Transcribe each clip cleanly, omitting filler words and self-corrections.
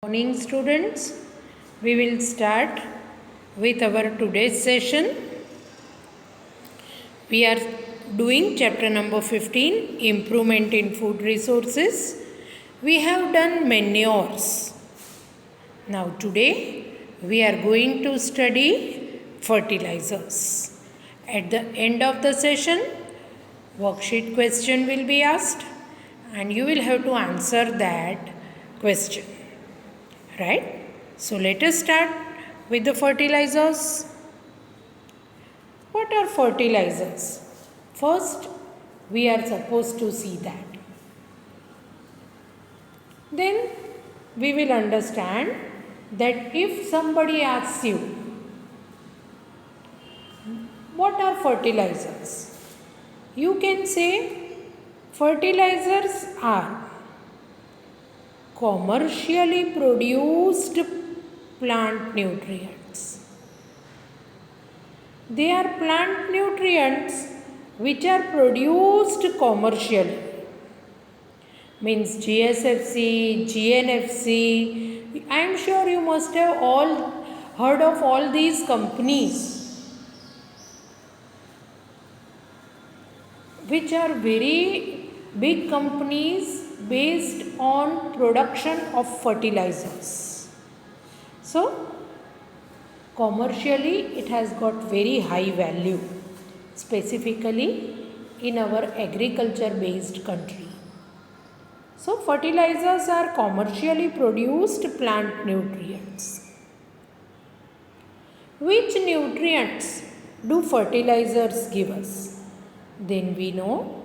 Morning students, we will start with our today's session. We are doing chapter number 15, improvement in food resources. We have done manures. Now today we are going to study fertilizers. At the end of the session, worksheet question will be asked and you will have to answer that question. Right? So let us start with the fertilizers. What are fertilizers? First, we are supposed to see that. Then we will understand that if somebody asks you, what are fertilizers? You can say fertilizers are commercially produced plant nutrients. They are plant nutrients which are produced commercially. Means GSFC, GNFC. I am sure you must have all heard of all these companies which are very big companies based on production of fertilizers. So, commercially it has got very high value, specifically in our agriculture based country. So, fertilizers are commercially produced plant nutrients. Which nutrients do fertilizers give us? Then we know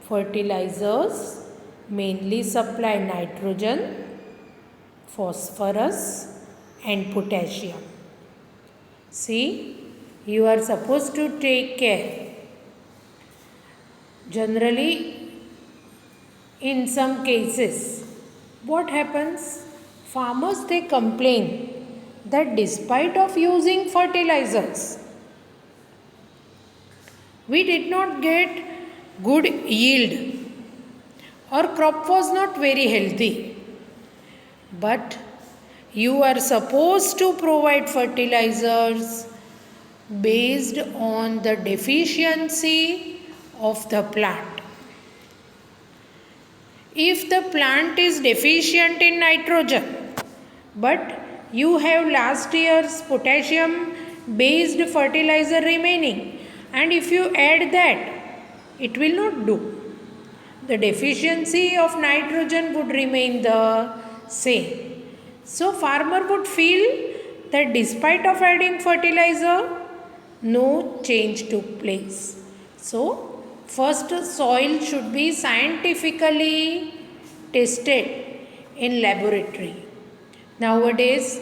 fertilizers mainly supply nitrogen, phosphorus and potassium. See, you are supposed to take care. Generally, in some cases, what happens? Farmers, they complain that despite of using fertilizers, we did not get good yield. Our crop was not very healthy. But you are supposed to provide fertilizers based on the deficiency of the plant. If the plant is deficient in nitrogen, but you have last year's potassium based fertilizer remaining, and if you add that, it will not do. The deficiency of nitrogen would remain the same. So farmer would feel that despite of adding fertilizer, no change took place. So first soil should be scientifically tested in laboratory. Nowadays,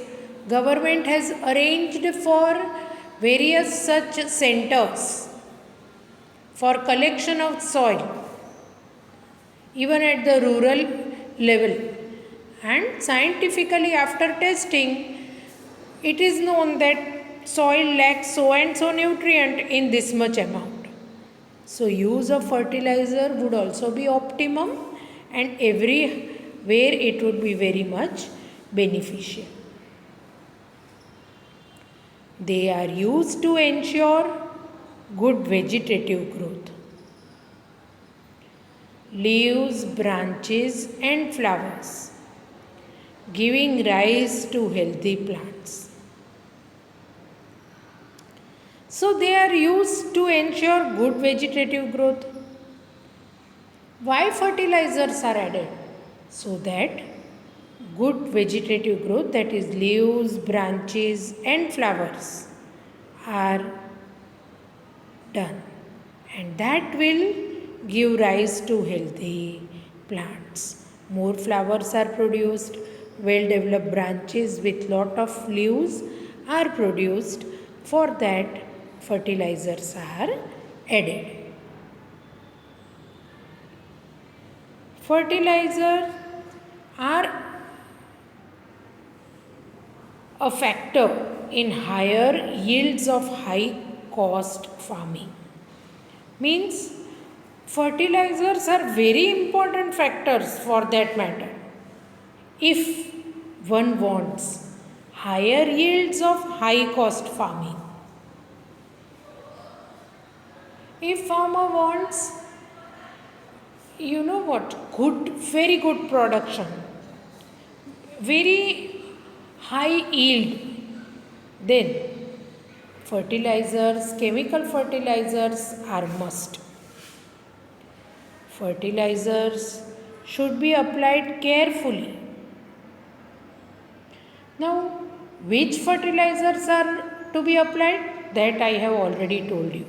government has arranged for various such centers for collection of soil even at the rural level, and scientifically after testing it is known that soil lacks so and so nutrient in this much amount. So use of fertilizer would also be optimum and everywhere it would be very much beneficial. They are used to ensure good vegetative growth. Leaves, branches and flowers, giving rise to healthy plants. So they are used to ensure good vegetative growth. Why fertilizers are added? So that good vegetative growth, that is leaves, branches and flowers, are done, and that will give rise to healthy plants. More flowers are produced, well developed branches with lot of leaves are produced. For that, fertilizers are added. Fertilizers are a factor in higher yields of high cost farming. Means fertilizers are very important factors for that matter. If one wants higher yields of high cost farming. If farmer wants, very good production, very high yield, then chemical fertilizers are must. Fertilizers should be applied carefully. Now, which fertilizers are to be applied? That I have already told you.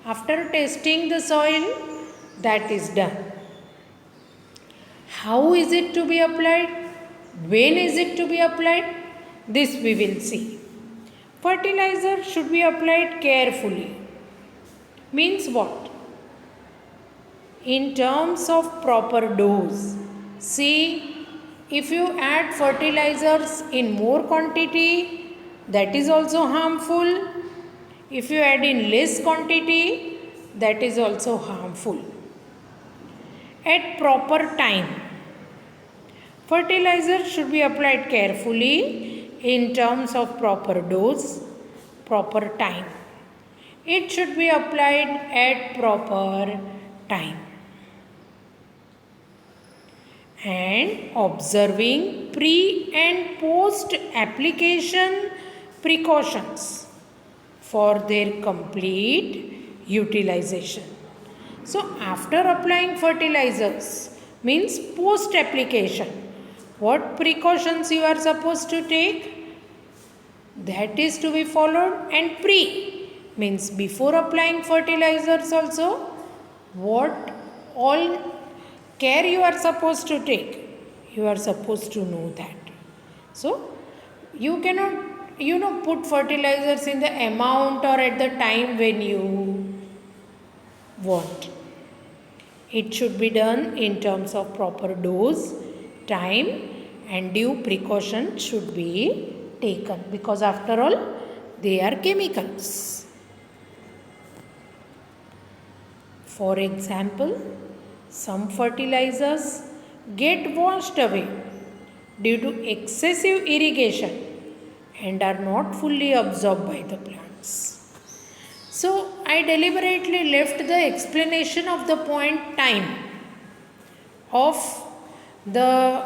After testing the soil, that is done. How is it to be applied? When is it to be applied? This we will see. Fertilizer should be applied carefully. Means what? In terms of proper dose. See, if you add fertilizers in more quantity, that is also harmful. If you add in less quantity, that is also harmful. At proper time. Fertilizer should be applied carefully in terms of proper dose, proper time. It should be applied at proper time. And observing pre and post application precautions for their complete utilization. So, after applying fertilizers means post application, what precautions you are supposed to take? That is to be followed. And pre means before applying fertilizers also, what all care you are supposed to take. You are supposed to know that. So, you cannot, put fertilizers in the amount or at the time when you want. It should be done in terms of proper dose, time, and due precaution should be taken, because after all they are chemicals. For example, some fertilizers get washed away due to excessive irrigation and are not fully absorbed by the plants. So, I deliberately left the explanation of the point time of the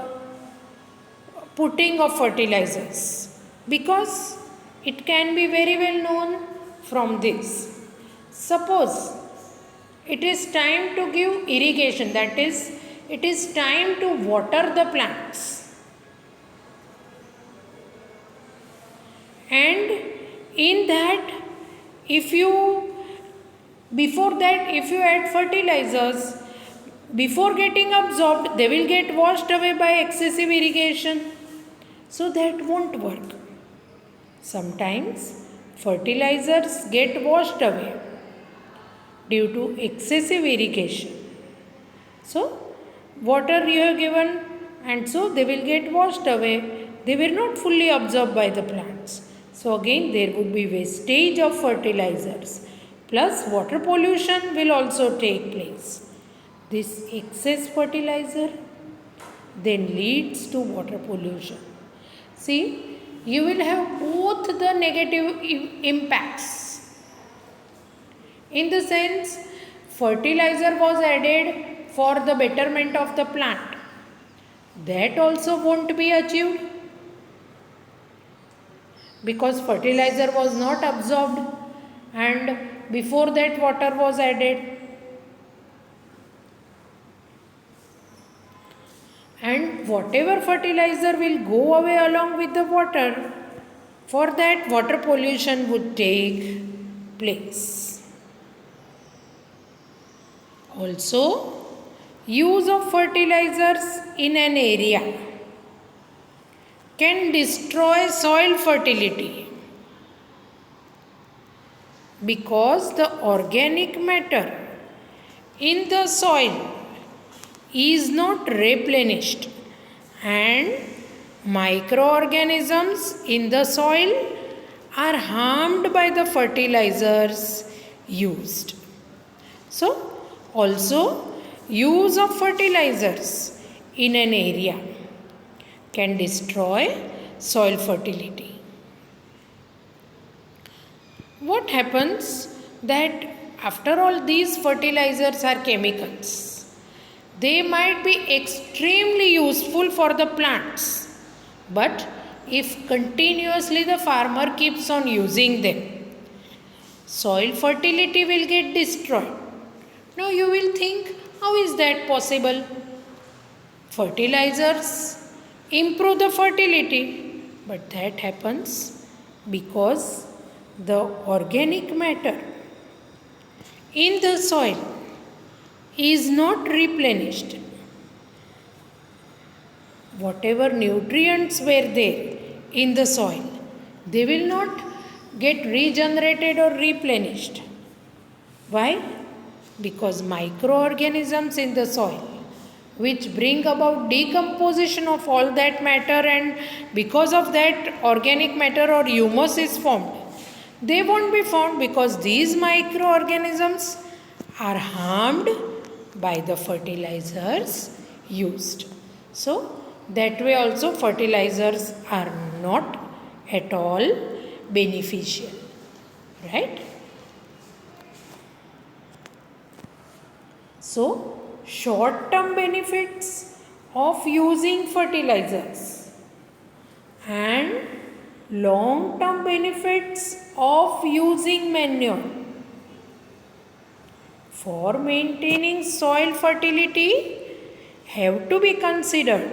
putting of fertilizers, because it can be very well known from this. Suppose it is time to give irrigation, that is, it is time to water the plants. And in that, before that, if you add fertilizers, before getting absorbed, they will get washed away by excessive irrigation. So that won't work. Sometimes fertilizers get washed away due to excessive irrigation. So, water you have given, and so they will get washed away. They were not fully absorbed by the plants. So, again there would be wastage of fertilizers, plus water pollution will also take place. This excess fertilizer then leads to water pollution. See, you will have both the negative impacts. In the sense, fertilizer was added for the betterment of the plant. That also won't be achieved, because fertilizer was not absorbed and before that water was added. And whatever fertilizer will go away along with the water, for that water pollution would take place. Also, use of fertilizers in an area can destroy soil fertility, because the organic matter in the soil is not replenished and microorganisms in the soil are harmed by the fertilizers used. So, also use of fertilizers in an area can destroy soil fertility. What happens that after all these fertilizers are chemicals, they might be extremely useful for the plants, but if continuously the farmer keeps on using them, soil fertility will get destroyed. Now you will think, how is that possible? Fertilizers improve the fertility, but that happens because the organic matter in the soil is not replenished. Whatever nutrients were there in the soil, they will not get regenerated or replenished. Why? Because microorganisms in the soil, which bring about decomposition of all that matter, and because of that organic matter or humus is formed, they won't be found because these microorganisms are harmed by the fertilizers used. So that way also fertilizers are not at all beneficial, right? So short term benefits of using fertilizers and long term benefits of using manure. For maintaining soil fertility have to be considered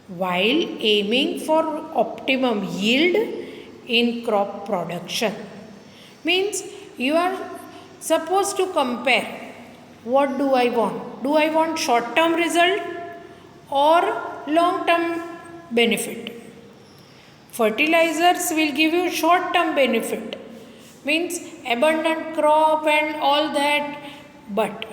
while aiming for optimum yield in crop production. Means you are supposed to compare, what do I want? Do I want short term result or long term benefit? Fertilizers will give you short term benefit, means abundant crop and all that, but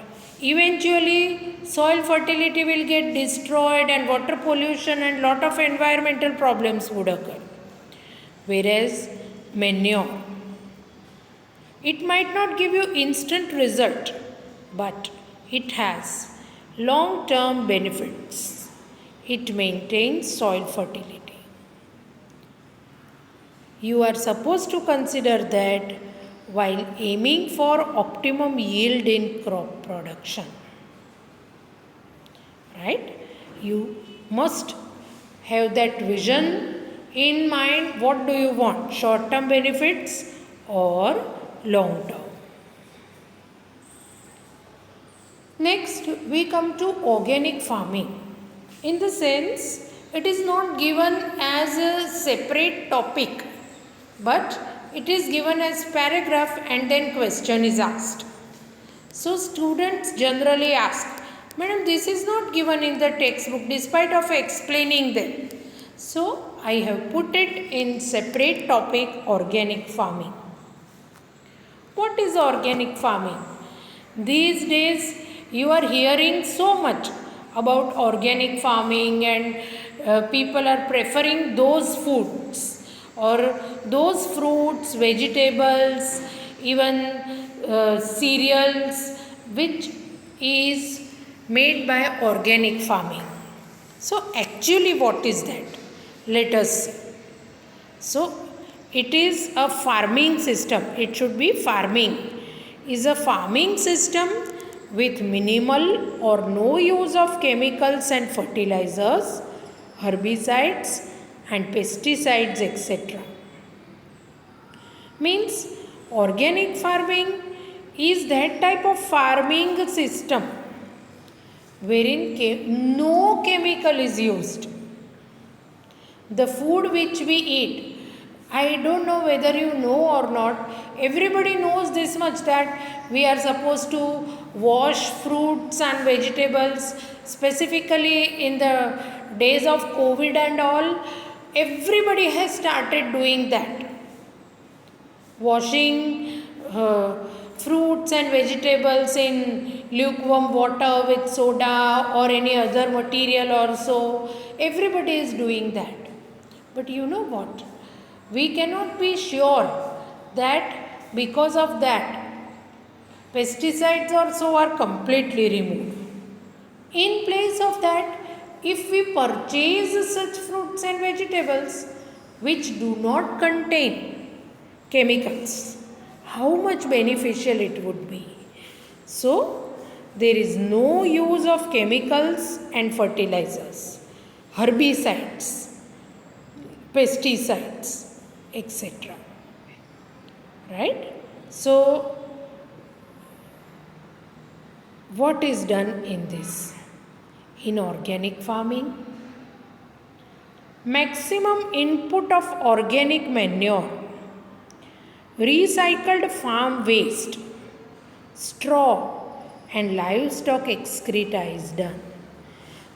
eventually soil fertility will get destroyed and water pollution and lot of environmental problems would occur. Whereas manure, it might not give you instant result, but it has long term benefits. It maintains soil fertility. You are supposed to consider that while aiming for optimum yield in crop production. Right? You must have that vision in mind. What do you want? Short term benefits or long term? Next, we come to organic farming. In the sense, it is not given as a separate topic, but it is given as paragraph and then question is asked. So students generally ask, Madam, this is not given in the textbook despite of explaining them. So I have put it in separate topic, organic farming. What is organic farming? These days you are hearing so much about organic farming, and people are preferring those foods or those fruits, vegetables, even cereals, which is made by organic farming. So actually what is that? Let us see. So it is a farming system. It should be farming. Is a farming system with minimal or no use of chemicals and fertilizers, herbicides and pesticides, etc. Means organic farming is that type of farming system wherein no chemical is used. The food which we eat, I don't know whether you know or not, everybody knows this much that we are supposed to wash fruits and vegetables, specifically in the days of COVID and all. Everybody has started doing that. Washing fruits and vegetables in lukewarm water with soda or any other material or so. Everybody is doing that. But you know what? We cannot be sure that because of that, pesticides also are completely removed. In place of that, if we purchase such fruits and vegetables which do not contain chemicals, how much beneficial it would be. So, there is no use of chemicals and fertilizers, herbicides, pesticides, etc. Right? So, what is done in this? In organic farming, maximum input of organic manure, recycled farm waste, straw, and livestock excreta is done.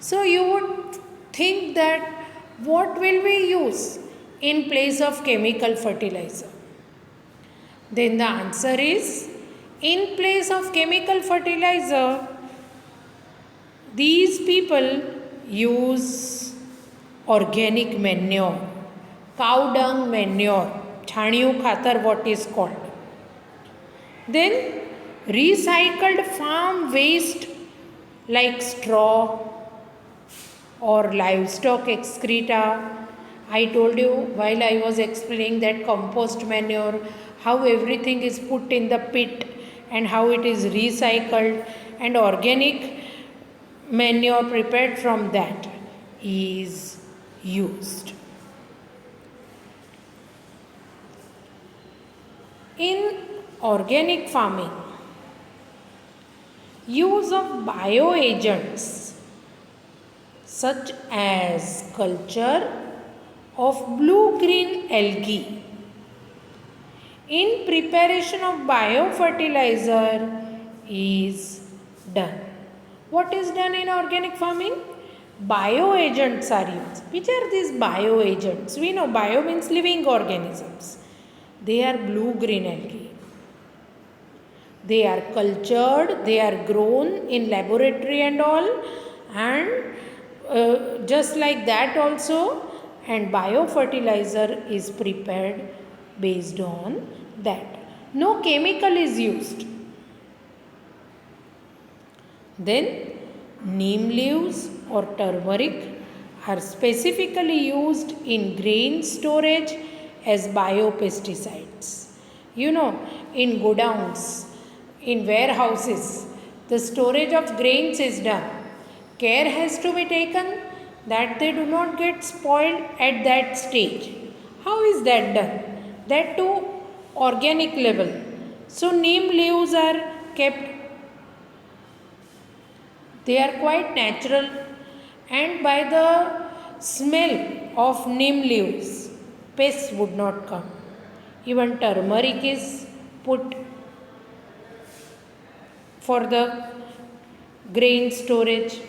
So you would think that what will we use in place of chemical fertilizer? Then the answer is, in place of chemical fertilizer, these people use organic manure, cow dung manure, chhaniyu khatar what is called. Then recycled farm waste like straw or livestock excreta. I told you while I was explaining that compost manure, how everything is put in the pit and how it is recycled, and organic manure prepared from that is used. In organic farming, use of bioagents such as culture of blue-green algae in preparation of biofertilizer is done. What is done in organic farming? Bioagents are used. Which are these bioagents? We know bio means living organisms. They are blue-green algae. They are cultured, they are grown in laboratory and all, and just like that also, and biofertilizer is prepared based on that. No chemical is used. Then neem leaves or turmeric are specifically used in grain storage as biopesticides. You know, in godowns, in warehouses, the storage of grains is done. Care has to be taken that they do not get spoiled at that stage. How is that done? That to organic level. So neem leaves are kept. They are quite natural, and by the smell of neem leaves, pests would not come. Even turmeric is put for the grain storage.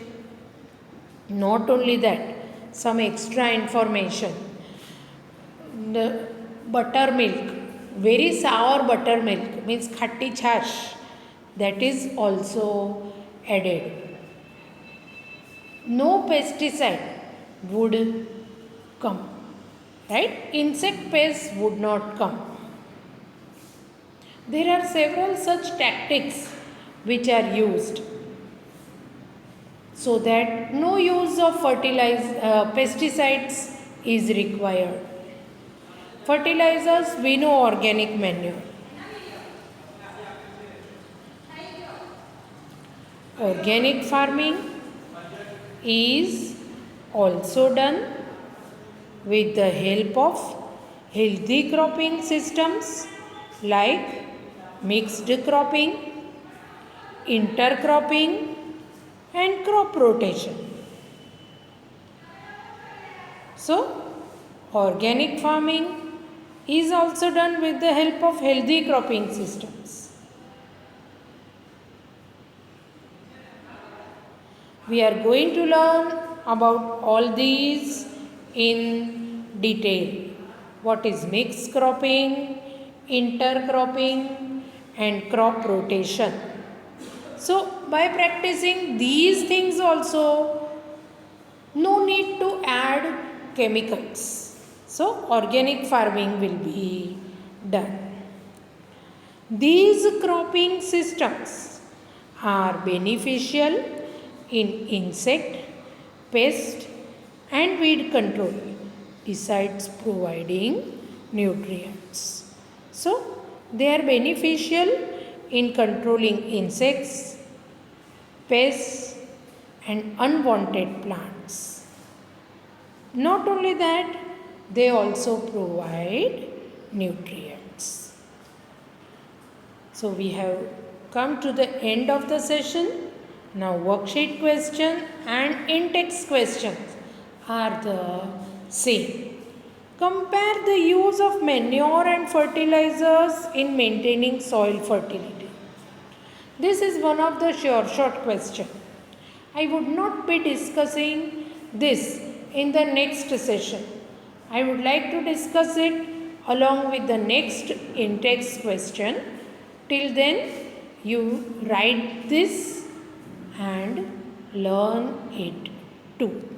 Not only that, some extra information. The buttermilk, very sour buttermilk means khatti chash, that is also added. No pesticide would come, right? Insect pests would not come. There are several such tactics which are used so that no use of pesticides is required. Fertilizers, we know organic manure. Organic farming is also done with the help of healthy cropping systems like mixed cropping, intercropping, and crop rotation. So, organic farming is also done with the help of healthy cropping systems. We are going to learn about all these in detail. What is mixed cropping, intercropping, and crop rotation. So, by practicing these things also, no need to add chemicals. So, organic farming will be done. These cropping systems are beneficial in insect, pest and weed control besides providing nutrients. So, they are beneficial in controlling insects, pests, and unwanted plants. Not only that, they also provide nutrients. So, we have come to the end of the session. Now, worksheet question and in-text questions are the same. Compare the use of manure and fertilizers in maintaining soil fertility. This is one of the short question. I would not be discussing this in the next session. I would like to discuss it along with the next in-text question. Till then, you write this and learn it too.